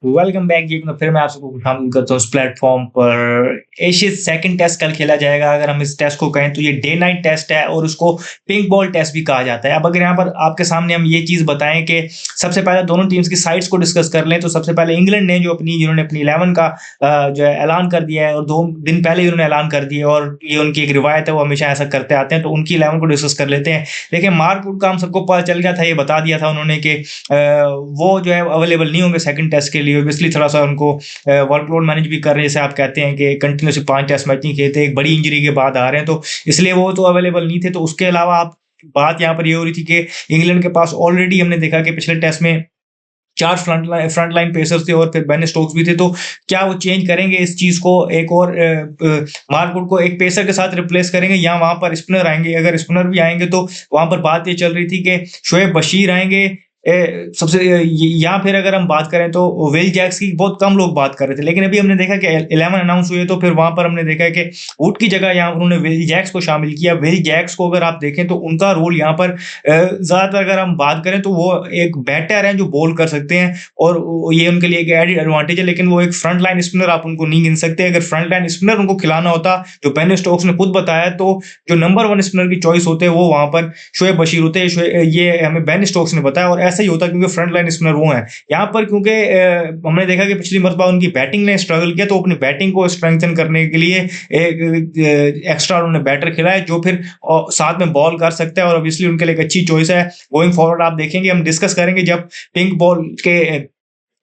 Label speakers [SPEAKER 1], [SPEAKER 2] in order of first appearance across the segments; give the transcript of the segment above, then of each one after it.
[SPEAKER 1] Welcome back जी। एक बार फिर मैं आप सबको शामिल करता हूँ इस प्लेटफॉर्म पर। एशियस सेकंड टेस्ट कल खेला जाएगा। अगर हम इस टेस्ट को कहें तो ये डे नाइट टेस्ट है और उसको पिंक बॉल टेस्ट भी कहा जाता है। अब अगर यहाँ पर आपके सामने हम ये चीज़ बताएं कि सबसे पहले दोनों टीम्स की साइड्स को डिस्कस कर लें, तो सबसे पहले इंग्लैंड ने जिन्होंने अपनी 11 का जो है ऐलान कर दिया है, और 2 दिन पहले ही उन्होंने ऐलान कर दिया, और ये उनकी एक रिवायत है, वो हमेशा ऐसा करते आते हैं। तो उनकी 11 को डिस्कस कर लेते हैं। देखिए, मार्कवुड का हम सबको पता चल गया था, ये बता दिया था उन्होंने कि वो जो है अवेलेबल नहीं होंगे सेकंड टेस्ट के लिए। ऑब्वियसली थोड़ा सा उनको वर्कलोड मैनेज भी कर रहे हैं, जैसे आप कहते हैं कि कंटिन्यूसली 5 टेस्ट मैच नहीं खेलते, एक बड़ी इंजरी के बाद आ रहे हैं, तो इसलिए वो तो अवेलेबल नहीं थे। तो उसके अलावा आप बात यहाँ पर ये हो रही थी कि इंग्लैंड के पास ऑलरेडी हमने देखा कि पिछले टेस्ट में 4 फ्रंट लाइन पेसर्स थे और फिर बेन स्टोक्स भी थे। तो क्या वो चेंज करेंगे इस चीज़ को, एक और मार्कवुड को एक पेसर के साथ रिप्लेस करेंगे, या वहाँ पर स्पिनर आएँगे? अगर स्पिनर भी आएँगे तो वहाँ पर बात ये चल रही थी कि शोएब बशीर आएँगे, सबसे या फिर अगर हम बात करें तो विल जैक्स की बहुत कम लोग बात कर रहे थे। लेकिन अभी हमने देखा कि 11 अनाउंस हुए, तो फिर वहाँ पर हमने देखा कि वुड की जगह यहाँ उन्होंने विल जैक्स को शामिल किया। विल जैक्स को अगर आप देखें तो उनका रोल यहाँ पर ज़्यादातर अगर हम बात करें तो वो एक बैटर हैं जो बॉल कर सकते हैं, और ये उनके लिए एक एडेड एडवांटेज है। लेकिन वो एक फ्रंट लाइन स्पिनर आप उनको नहीं गिन सकते। अगर फ्रंट लाइन स्पिनर उनको खिलाना होता, जो बेन स्टोक्स ने खुद बताया, तो जो नंबर 1 स्पिनर की चॉइस होते हैं वो वहाँ पर शोएब बशीर होते हैं। ये हमें बेन स्टोक्स ने बताया, और ऐसा ही होता क्योंकि फ्रंट लाइन स्पिनर वो हैं। यहाँ पर क्योंकि हमने देखा कि पिछली मरतबा उनकी बैटिंग ने स्ट्रगल किया, तो अपनी बैटिंग को स्ट्रेंथन करने के लिए एक एक्स्ट्रा उन्होंने बैटर खिलाया जो फिर साथ में बॉल कर सकता है, और ऑब्वियसली उनके लिए एक अच्छी चॉइस है। गोइंग फॉरवर्ड आप देखेंगे, हम डिस्कस करेंगे जब पिंक बॉल के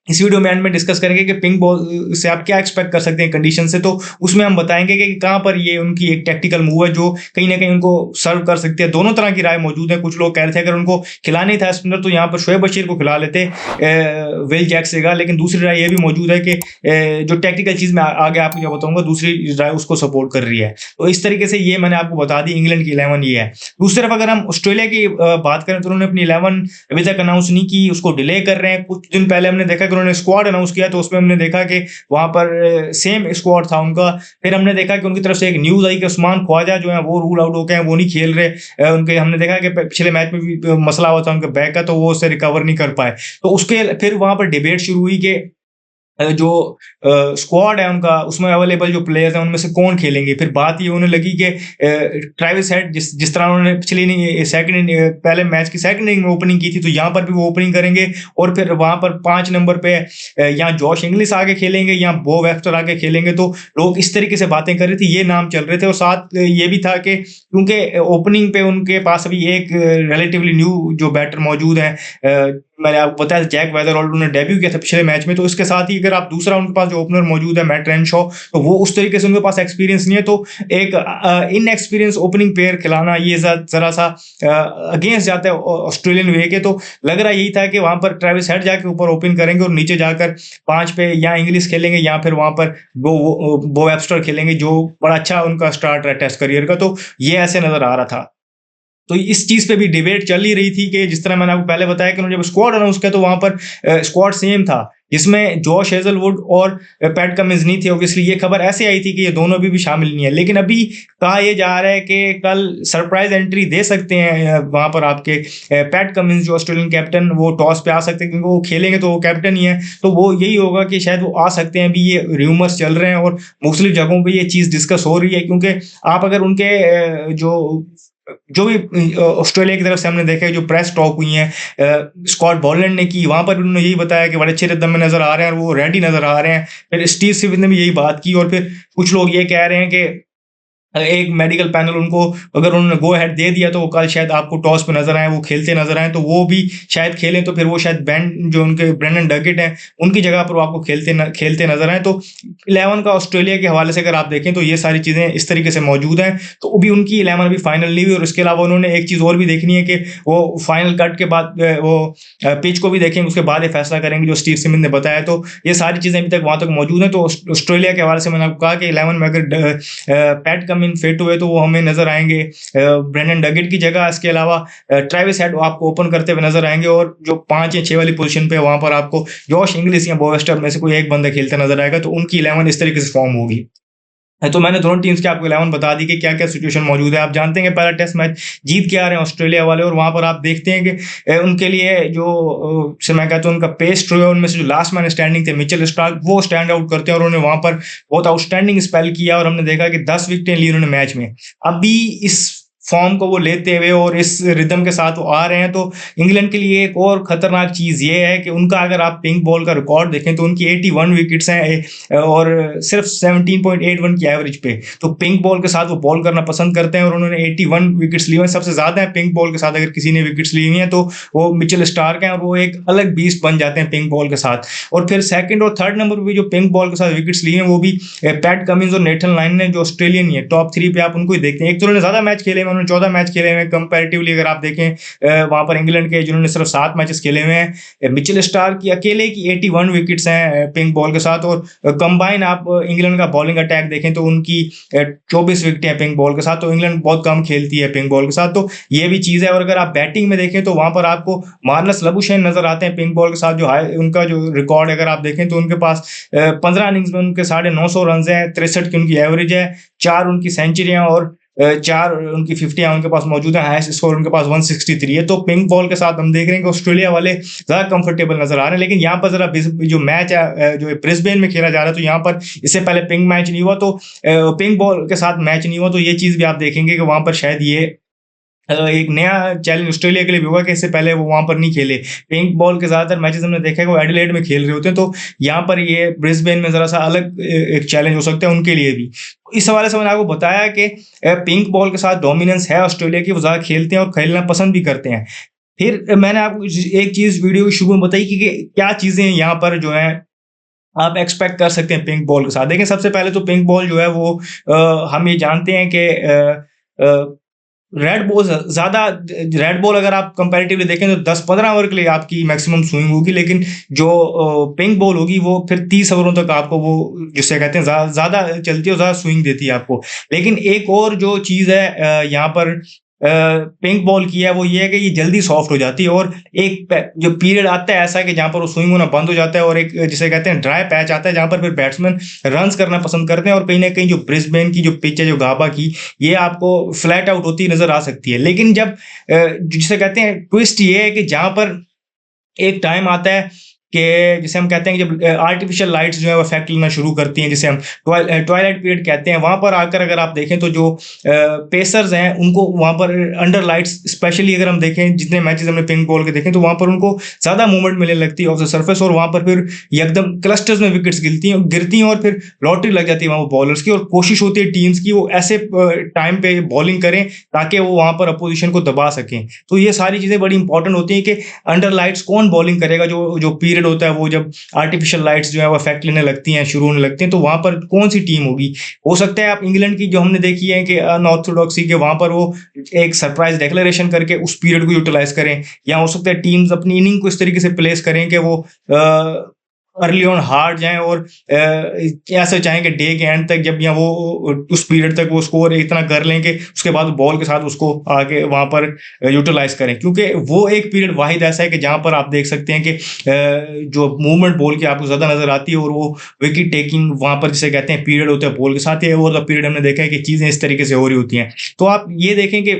[SPEAKER 1] इस वीडियो में एंड में डिस्कस करेंगे कि पिंक बॉल से आप क्या एक्सपेक्ट कर सकते हैं कंडीशन से। तो उसमें हम बताएंगे कि कहाँ पर ये उनकी एक टैक्टिकल मूव है जो कहीं ना कहीं उनको सर्व कर सकती है। दोनों तरह की राय मौजूद है। कुछ लोग कह रहे थे अगर उनको खिलाना ही था स्पिनर तो यहाँ पर शोएब बशीर को खिला लेते विल जैक से। लेकिन दूसरी राय ये भी मौजूद है कि जो टैक्टिकल चीज़ मैं आगे आपको जो बताऊंगा, दूसरी राय उसको सपोर्ट कर रही है। तो इस तरीके से ये मैंने आपको बता दी इंग्लैंड की 11 ये है। दूसरी तरफ अगर हम ऑस्ट्रेलिया की बात करें तो उन्होंने अपनी 11 अभी तक अनाउंस नहीं की, उसको डिले कर रहे हैं। कुछ दिन पहले हमने देखा कि उन्होंने स्क्वाड अनाउंस किया, तो उसमें हमने देखा कि वहां पर सेम स्क्वाड था उनका। फिर हमने देखा कि उनकी तरफ से एक न्यूज आई कि उस्मान ख्वाजा जो है वो रूल आउट हो गए हैं, वो नहीं खेल रहे। उनके हमने देखा कि पिछले मैच में भी मसला हुआ था उनके बैक का, तो वो उससे रिकवर नहीं कर पाए। तो उसके फिर वहां पर डिबेट शुरू हुई कि जो स्क्वाड है उनका, उसमें अवेलेबल जो प्लेयर्स हैं उनमें से कौन खेलेंगे। फिर बात ये होने लगी कि ट्रेविस हेड जिस तरह उन्होंने पिछली सेकंड पहले मैच की सेकंड इनिंग में ओपनिंग की थी, तो यहाँ पर भी वो ओपनिंग करेंगे। और फिर वहाँ पर 5 नंबर पे यहाँ जॉश इंग्लिश आगे खेलेंगे या बो वेक्टर आगे खेलेंगे। तो लोग इस तरीके से बातें कर रहे थे, ये नाम चल रहे थे। और साथ ये भी था कि क्योंकि ओपनिंग पे उनके पास अभी एक रिलेटिवली न्यू जो बैटर मौजूद है, मैंने आपको बताया जैक वेदरहोल्ड उन्होंने डेब्यू किया था पिछले मैच में। तो इसके साथ ही अगर आप दूसरा उनके पास जो ओपनर मौजूद है मैट रेनशॉ, तो वो उस तरीके से उनके पास एक्सपीरियंस नहीं है। तो एक इनएक्सपीरियंस ओपनिंग प्लेयर खिलाना ये जरा सा अगेंस्ट जाता है ऑस्ट्रेलियन वे के। तो लग रहा यही था कि वहां पर ट्रेविस हेड जाके ऊपर ओपन करेंगे और नीचे जाकर 5 पे या इंग्लिश खेलेंगे या फिर वहां पर बो वेबस्टर खेलेंगे, जो बड़ा अच्छा उनका स्टार्ट है टेस्ट करियर का। तो ये ऐसे नजर आ रहा था। तो इस चीज़ पे भी डिबेट चल ही रही थी कि जिस तरह मैंने आपको पहले बताया कि उन्होंने जब स्क्वाड अनाउंस किया तो वहाँ पर स्क्वाड सेम था, जिसमें जॉश हेजलवुड और पैट कमिंस नहीं थे। ऑब्वियसली ये खबर ऐसे आई थी कि ये दोनों भी शामिल नहीं है। लेकिन अभी कहा यह जा रहा है कि कल सरप्राइज एंट्री दे सकते हैं वहाँ पर आपके पैट कमिंस जो ऑस्ट्रेलियन कैप्टन, वो टॉस पे आ सकते हैं क्योंकि वो खेलेंगे तो वो कैप्टन ही है। तो वो यही होगा कि शायद वो आ सकते हैं। अभी ये र्यूमर्स चल रहे हैं और मुख्तलिफ जगहों पर ये चीज़ डिस्कस हो रही है, क्योंकि आप अगर उनके जो भी ऑस्ट्रेलिया की तरफ से हमने देखा है जो प्रेस टॉक हुई है स्कॉट बॉलैंड ने की, वहां पर उन्होंने यही बताया कि बड़े अच्छे रिदम में नजर आ रहे हैं और वो रेडी नजर आ रहे हैं। फिर स्टीव स्मिथ ने भी यही बात की। और फिर कुछ लोग ये कह रहे हैं कि एक मेडिकल पैनल उनको अगर उन्होंने गो अहेड दे दिया तो वो कल शायद आपको टॉस पे नजर आए, वो खेलते नजर आए, तो वो भी शायद खेलें। तो फिर वो शायद बैन जो उनके ब्रेंडन डगेट हैं उनकी जगह पर वो आपको खेलते नजर आए। तो 11 का ऑस्ट्रेलिया के हवाले से अगर आप देखें तो ये सारी चीज़ें इस तरीके से मौजूद हैं। तो अभी उनकी 11 अभी फाइनल नहीं हुई। और उसके अलावा उन्होंने एक चीज़ और भी देखनी है कि वो फाइनल कट के बाद वो पिच को भी देखेंगे, उसके बाद ये फैसला करेंगे जो स्टीव स्मिथ ने बताया। तो ये सारी चीज़ें अभी तक वहाँ तक मौजूद हैं। तो ऑस्ट्रेलिया के हवाले से मैंने आपको कहा कि 11 में अगर पैट कमिंस फिट हुए तो वो हमें नजर आएंगे ब्रेंडन डगेट की जगह। इसके अलावा ट्रेविस हेड आपको ओपन करते हुए नजर आएंगे, और जो 5 या 6 वाली पोजीशन पे वहां पर आपको जॉश इंग्लिश या बो वेस्टर में से कोई एक बंदा खेलते नजर आएगा। तो उनकी 11 इस तरीके से फॉर्म होगी। तो मैंने दोनों टीम्स के आपको 11 बता दी कि क्या-क्या सिचुएशन मौजूद है। आप जानते हैं कि पहला टेस्ट मैच जीत के आ रहे हैं ऑस्ट्रेलिया वाले, और वहाँ पर आप देखते हैं कि उनके लिए जो से मैं कहता हूँ उनका पेस ट्रू है, उनमें से जो लास्ट मैन स्टैंडिंग थे मिचेल स्टार्क, वो स्टैंड आउट करते हैं और उन्होंने वहाँ पर बहुत आउटस्टैंडिंग स्पेल किया और हमने देखा कि 10 विकेटें ली उन्होंने मैच में। अभी इस फॉर्म को वो लेते हुए और इस रिदम के साथ वो आ रहे हैं, तो इंग्लैंड के लिए एक और खतरनाक चीज़ ये है कि उनका अगर आप पिंक बॉल का रिकॉर्ड देखें तो उनकी 81 विकेट्स हैं और सिर्फ 17.81 की एवरेज पे। तो पिंक बॉल के साथ वो बॉल करना पसंद करते हैं और उन्होंने 81 विकेट्स ली हुई हैं। सबसे ज़्यादा है पिंक बॉल के साथ अगर किसी ने विकेट्स ली हुई हैं तो वो मिचेल स्टार्क हैं, और वो एक अलग बीस्ट बन जाते हैं पिंक बॉल के साथ। और फिर सेकंड और थर्ड नंबर पे भी जो पिंक बॉल के साथ विकेट्स लिए हैं वो भी पैट कमिंस और नेथन लायन ने, जो ऑस्ट्रेलियन ही है। टॉप 3 पे आप उनको ही देखते हैं। एक तो उन्होंने ज़्यादा मैच खेले हैं, उन्होंने 14 मैच खेले हैं कंपैरेटिवली अगर आप देखें वहाँ पर इंग्लैंड के जिन्होंने सिर्फ 7 मैचेस खेले हुए हैं। मिचेल स्टार्क की अकेले की 81 विकेट्स हैं पिंक बॉल के साथ, और कंबाइन आप इंग्लैंड का बॉलिंग अटैक देखें तो उनकी 24 विकेटें हैं पिंक बॉल के साथ। तो इंग्लैंड बहुत कम खेलती है पिंक बॉल के साथ, तो ये भी चीज़ है। और अगर आप बैटिंग में देखें तो वहाँ पर आपको मार्नस लबुशेन नजर आते हैं पिंक बॉल के साथ, जो उनका जो रिकॉर्ड अगर आप देखें तो उनके पास 15 इनिंग्स में उनके 950 रन हैं, 63 की उनकी एवरेज है, 4 उनकी सेंचुरियां और 4 उनकी 50 उनके पास मौजूद है। हाईएस्ट स्कोर उनके पास 163 है। तो पिंक बॉल के साथ हम देख रहे हैं कि ऑस्ट्रेलिया वाले ज़्यादा कंफर्टेबल नजर आ रहे हैं। लेकिन यहाँ पर जरा जो मैच है जो ब्रिस्बेन में खेला जा रहा है, तो यहाँ पर इससे पहले पिंक मैच नहीं हुआ, तो पिंक बॉल के साथ मैच नहीं हुआ, तो ये चीज़ भी आप देखेंगे कि वहाँ पर शायद ये एक नया चैलेंज ऑस्ट्रेलिया के लिए भी होगा कि इससे पहले वो वहाँ पर नहीं खेले। पिंक बॉल के ज़्यादातर मैचेस हमने देखा है कि वो एडिलेड में खेल रहे होते हैं, तो यहाँ पर ये ब्रिस्बेन में ज़रा सा अलग एक चैलेंज हो सकता है उनके लिए भी। इस हवाले से मैंने आपको बताया कि पिंक बॉल के साथ डोमिनेंस है ऑस्ट्रेलिया की, वो ज़्यादा खेलते हैं और खेलना पसंद भी करते हैं। फिर मैंने आपको एक चीज़ वीडियो के शुरू में बताई कि क्या चीज़ें यहाँ पर जो है आप एक्सपेक्ट कर सकते हैं पिंक बॉल के साथ। देखिए, सबसे पहले तो पिंक बॉल जो है वो हम ये जानते हैं कि रेड बॉल ज़्यादा रेड बॉल अगर आप कंपैरेटिवली देखें तो 10-15 ओवर के लिए आपकी मैक्सिमम स्विंग होगी, लेकिन जो पिंक बॉल होगी वो फिर 30 ओवरों तक आपको वो जिसे कहते हैं ज़्यादा चलती है और ज़्यादा स्विंग देती है आपको। लेकिन एक और जो चीज़ है यहाँ पर पिंक बॉल की है, वो ये है कि ये जल्दी सॉफ्ट हो जाती है, और एक जो पीरियड आता है ऐसा कि जहाँ पर वो स्विंग होना बंद हो जाता है और एक जिसे कहते हैं ड्राई पैच आता है, जहाँ पर फिर बैट्समैन रन्स करना पसंद करते हैं। और कहीं ना कहीं जो ब्रिस्बेन की जो पिच है, जो गाबा की, ये आपको फ्लैट आउट होती नजर आ सकती है। लेकिन जब जिसे कहते हैं ट्विस्ट ये है कि जहाँ पर एक टाइम आता है कि जिसे हम कहते हैं कि जब आर्टिफिशियल लाइट्स जो है वो इफेक्ट लेना शुरू करती हैं, जिसे हम ट्वाइलाइट पीरियड कहते हैं, वहाँ पर आकर अगर आप देखें तो जो पेसर्स हैं उनको वहाँ पर अंडर लाइट्स, स्पेशली अगर हम देखें जितने मैचेस हमने पिंक बॉल के देखें, तो वहाँ पर उनको ज़्यादा मूवमेंट मिलने लगती है ऑफ द सर्फेस, और वहाँ पर फिर एकदम क्लस्टर्स में विकेट्स गिरती हैं और फिर लॉटरी लग जाती है वहाँ बॉलर्स की, और कोशिश होती है टीम्स की वो ऐसे टाइम पे बॉलिंग करें ताकि वो वहाँ पर अपोजिशन को दबा सकें। तो ये सारी चीज़ें बड़ी इंपॉर्टेंट होती हैं कि अंडर लाइट्स कौन बॉलिंग करेगा, जो जो पीरियड होता है वो जब आर्टिफिशियल लाइट्स जो है वो इफेक्ट लेने लगती हैं, शुरू होने लगती हैं, तो वहां पर कौन सी टीम होगी। हो सकता है आप इंग्लैंड की जो हमने देखी है कि अनऑर्थोडॉक्सी के वहां पर वो एक सरप्राइज डिक्लेरेशन करके उस पीरियड को यूटिलाइज करें, या हो सकता है टीम्स अपनी इनिंग को इस तरीके से प्लेस करें कि वो अर्ली ऑन हार्ड जाएं और ऐसा चाहें कि डे के एंड तक जब या वो उस पीरियड तक वो स्कोर इतना कर लें कि उसके बाद बॉल के साथ उसको आगे वहां पर यूटिलाइज करें, क्योंकि वो एक पीरियड वाहिद ऐसा है कि जहां पर आप देख सकते हैं कि जो मूवमेंट बॉल की आपको ज्यादा नजर आती है, और वो विकेट टेकिंग वहां पर जिसे कहते हैं पीरियड होता है बॉल के साथ, और द पीरियड हमने देखा है कि चीजें इस तरीके से हो रही होती हैं। तो आप ये देखें कि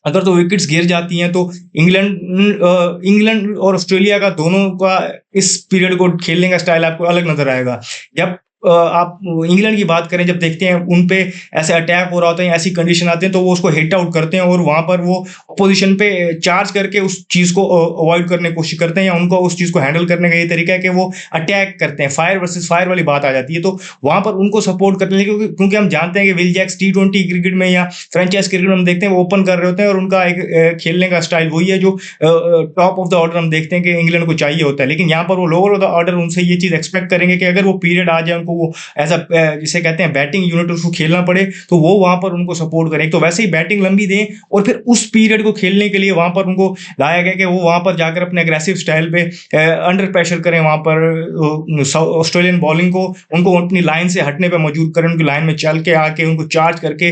[SPEAKER 1] अगर तो विकेट्स गिर जाती हैं तो इंग्लैंड और ऑस्ट्रेलिया का दोनों का इस पीरियड को खेलने का स्टाइल आपको अलग नजर आएगा। जब आप इंग्लैंड की बात करें, जब देखते हैं उन पे ऐसे अटैक हो रहा होता है, ऐसी कंडीशन आते हैं, तो वो उसको हिट आउट करते हैं और वहां पर वो अपोजिशन पे चार्ज करके उस चीज को अवॉइड करने की कोशिश करते हैं, या उनको उस चीज को हैंडल करने का ये तरीका है कि वो अटैक करते हैं, फायर वर्सेस फायर वाली बात आ जाती है। तो वहां पर उनको सपोर्ट करने के लिए, क्योंकि हम जानते हैं कि विल जैक्स T20 क्रिकेट में या फ्रेंचाइज क्रिकेट में हम देखते हैं वो ओपन कर रहे होते हैं, और उनका एक खेलने का स्टाइल वही है जो टॉप ऑफ द ऑर्डर हम देखते हैं कि इंग्लैंड को चाहिए होता है। लेकिन यहाँ पर वो लोअर ऑफ द ऑर्डर उनसे ये चीज एक्सपेक्ट करेंगे कि अगर वो पीरियड आ जाए, उनको वो एज अ जिसे कहते हैं बैटिंग यूनिट उसको खेलना पड़े, तो वो वहां पर उनको सपोर्ट करें। तो वैसे ही बैटिंग लंबी दें, और फिर उस पीरियड को खेलने के लिए वहां पर उनको लाया गया कि वो वहां पर जाकर अपने अग्रेसिव स्टाइल पे अंडर प्रेशर करें, वहां पर ऑस्ट्रेलियन बॉलिंग को उनको अपनी लाइन से हटने पर मजबूर करें, उनकी लाइन में चल के आके उनको चार्ज करके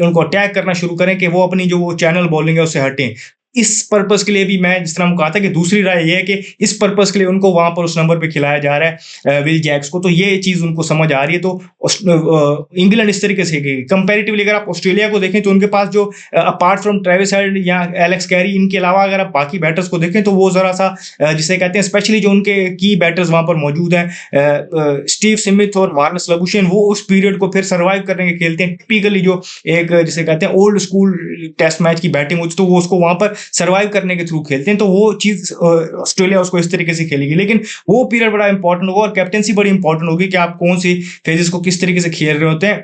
[SPEAKER 1] उनको अटैक करना शुरू करें कि वो अपनी जो वो चैनल बॉलिंग है उससे हटें। इस पर्पस के लिए भी मैं जिस तरह कहा था कि दूसरी राय ये है कि इस पर्पस के लिए उनको वहां पर उस नंबर पे खिलाया जा रहा है विल जैक्स को, तो ये चीज उनको समझ आ रही है। तो इंग्लैंड इस तरीके से कंपैरेटिवली अगर आप ऑस्ट्रेलिया को देखें तो उनके पास जो अपार्ट फ्रॉम ट्रेविस हेड या एलेक्स कैरी, इनके अलावा अगर आप बाकी बैटर्स को देखें तो वो जरा सा जिसे कहते हैं स्पेशली जो उनके की बैटर्स वहां पर मौजूद हैं, स्टीव स्मिथ और मार्नस लबुशेन, वो उस पीरियड को फिर सर्वाइव करने के खेलते हैं। टिपिकली जो एक जिसे कहते हैं ओल्ड स्कूल टेस्ट मैच की बैटिंग होती है तो वो उसको वहां पर सर्वाइव करने के थ्रू खेलते हैं। तो वो चीज ऑस्ट्रेलिया उसको इस तरीके से खेलेगी, लेकिन वो पीरियड बड़ा इंपॉर्टेंट होगा और कैप्टेंसी बड़ी इंपॉर्टेंट होगी कि आप कौन सी फेजेस को किस तरीके से खेल रहे होते हैं।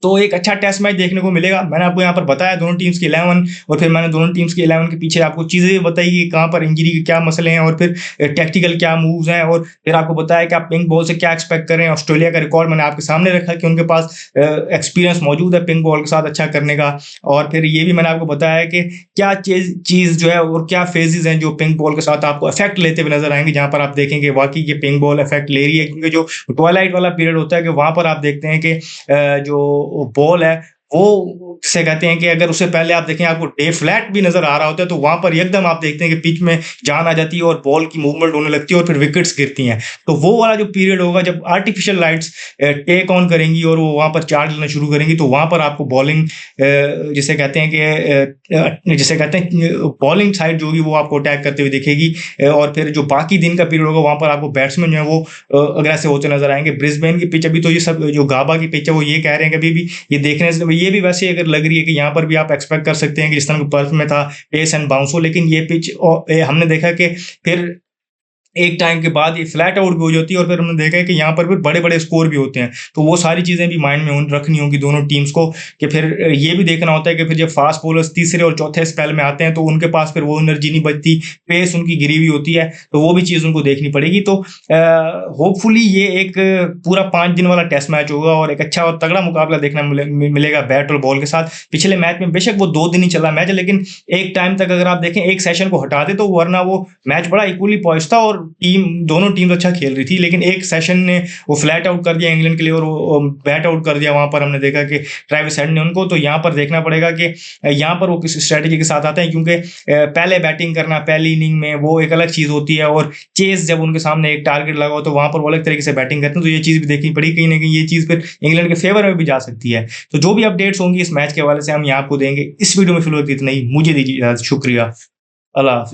[SPEAKER 1] तो एक अच्छा टेस्ट मैच देखने को मिलेगा। मैंने आपको यहाँ पर बताया दोनों टीम्स के 11 और फिर मैंने दोनों टीम्स के 11 के पीछे आपको चीज़ें भी बताई कि कहाँ पर इंजरी के क्या मसले हैं और फिर टैक्टिकल क्या मूव्स हैं, और फिर आपको बताया कि आप पिंक बॉल से क्या एक्सपेक्ट कर रहे हैं। ऑस्ट्रेलिया का रिकॉर्ड मैंने आपके सामने रखा कि उनके पास एक्सपीरियंस मौजूद है पिंक बॉल के साथ अच्छा करने का, और फिर ये भी मैंने आपको बताया कि क्या चीज़ जो है और क्या फेजेज हैं जो पिंक बॉल के साथ आपको इफेक्ट लेते हुए नजर आएंगे, जहाँ पर आप देखेंगे वाकई ये पिंक बॉल इफेक्ट ले रही है। क्योंकि जो ट्वाइलाइट वाला पीरियड होता है कि वहाँ पर आप देखते हैं कि जो बॉल है वो जिसे कहते हैं कि अगर उससे पहले आप देखें आपको डे फ्लैट भी नजर आ रहा होता है तो वहां पर एकदम आप देखते हैं कि पिच में जान आ जाती है और बॉल की मूवमेंट होने लगती है और फिर विकेट्स गिरती हैं। तो वो वाला जो पीरियड होगा जब आर्टिफिशियल लाइट्स टेक ऑन करेंगी और वो वहां पर चार्ज लेना शुरू करेंगी, तो वहां पर आपको बॉलिंग जिसे कहते हैं कि जिसे कहते हैं बॉलिंग साइड जो होगी वो आपको अटैक करते हुए दिखेगी। और फिर जो बाकी दिन का पीरियड होगा वहां पर आपको बैट्समैन जो है वो अग्रेसिव होते नजर आएंगे। ब्रिस्बेन की पिच, अभी तो ये सब जो गाबा की पिच है वो ये कह रहे हैं कि अभी भी ये देखने से ये भी वैसे अगर लग रही है कि यहाँ पर भी आप एक्सपेक्ट कर सकते हैं कि जिस तरह पर्थ में था पेस एंड बाउंस हो, लेकिन ये पिच हमने देखा कि फिर एक टाइम के बाद ये फ्लैट आउट भी हो जाती है और फिर हमने देखा है कि यहाँ पर फिर बड़े बड़े स्कोर भी होते हैं। तो वो सारी चीज़ें भी माइंड में रखनी होगी दोनों टीम्स को कि फिर ये भी देखना होता है कि फिर जब फास्ट बॉलर्स तीसरे और चौथे स्पेल में आते हैं तो उनके पास फिर वो एनर्जी नहीं बचती, पेस उनकी गिरी हुई होती है, तो वो भी चीज़ उनको देखनी पड़ेगी। तो होपफुली ये एक पूरा 5 दिन वाला टेस्ट मैच होगा और एक अच्छा और तगड़ा मुकाबला देखना मिलेगा बैट और बॉल के साथ। पिछले मैच में बेशक वो 2 दिन ही चला मैच, लेकिन एक टाइम तक अगर आप देखें एक सेशन को हटा दे तो वरना वो मैच बड़ा इक्वली पॉइंट था और दोनों टीम अच्छा खेल रही थी, लेकिन एक सेशन ने वो फ्लैट आउट कर दिया इंग्लैंड के लिए और वो बैट आउट कर दिया। वहां पर हमने देखा कि ट्रेविस हेड ने उनको, तो यहाँ पर देखना पड़ेगा कि यहाँ पर वो किस स्ट्रेटेजी के साथ आते हैं, क्योंकि पहले बैटिंग करना पहली इनिंग में वो एक अलग चीज होती है और चेस जब उनके सामने एक टारगेट लगा हो तो वहां पर वो अलग तरीके से बैटिंग करते हैं। तो ये चीज भी देखनी पड़ी, कहीं ना कहीं ये चीज फिर इंग्लैंड के फेवर में भी जा सकती है। तो जो भी अपडेट्स होंगी इस मैच के हवाले से हम यहाँ आपको देंगे। इस वीडियो में फिलहाल इतना ही, मुझे दीजिए शुक्रिया, अल्लाह हाफिज।